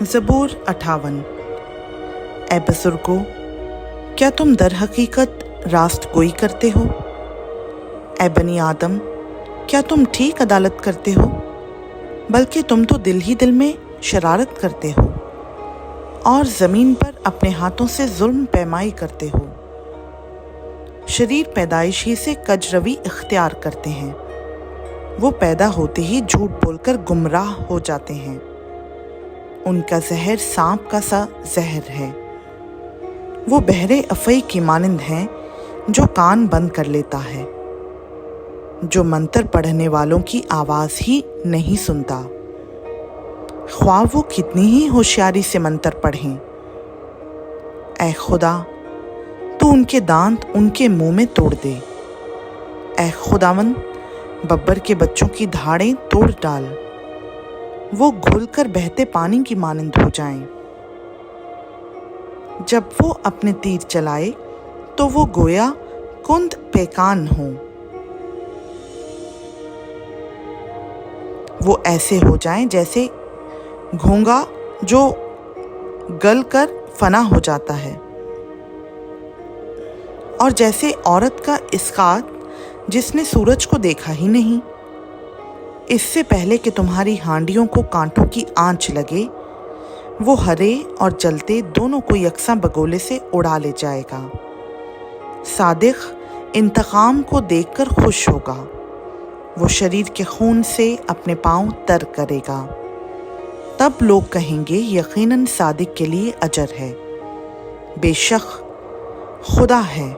ज़बूर 58। ए बुज़ुर्गो, क्या तुम दर हकीकत रास्त गोई करते हो? ए बनी आदम, क्या तुम ठीक अदालत करते हो? बल्कि तुम तो दिल ही दिल में शरारत करते हो और ज़मीन पर अपने हाथों से जुल्म पैमाई करते हो। शरीर पैदाइश ही से कजरवी इख्तियार करते हैं। वो पैदा होते ही झूठ बोलकर गुमराह हो जाते हैं। उनका जहर सांप का सा जहर है। वो बहरे अफ़ई की मानिंद हैं जो कान बंद कर लेता है, जो मंतर पढ़ने वालों की आवाज़ ही नहीं सुनता, ख्वाह वो कितनी ही होशियारी से मंतर पढ़ें। ऐ खुदा, तू उनके दांत उनके मुंह में तोड़ दे। ऐ खुदावन, बब्बर के बच्चों की धाड़ें तोड़ डाल, वो घुलकर बहते पानी की मानिंद हो जाएं। जब वो अपने तीर चलाए तो वो गोया कुंद पेकान हो। वो ऐसे हो जाएं जैसे घोंगा जो गल कर फना हो जाता है, और जैसे औरत का इस्कात जिसने सूरज को देखा ही नहीं। इससे पहले कि तुम्हारी हांडियों को कांटों की आंच लगे, वो हरे और जलते दोनों को यकसा बगोले से उड़ा ले जाएगा। सादिक इंतकाम को देखकर खुश होगा। वो शरीर के खून से अपने पांव तर करेगा। तब लोग कहेंगे, यकीनन सादिक के लिए अजर है। बेशक खुदा है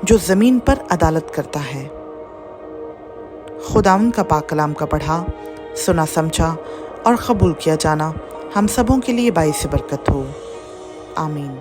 जो ज़मीन पर अदालत करता है। खुदावन का पाक कलाम का पढ़ा, सुना, समझा और कबूल किया जाना हम सबों के लिए बाइस बरकत हो। आमीन।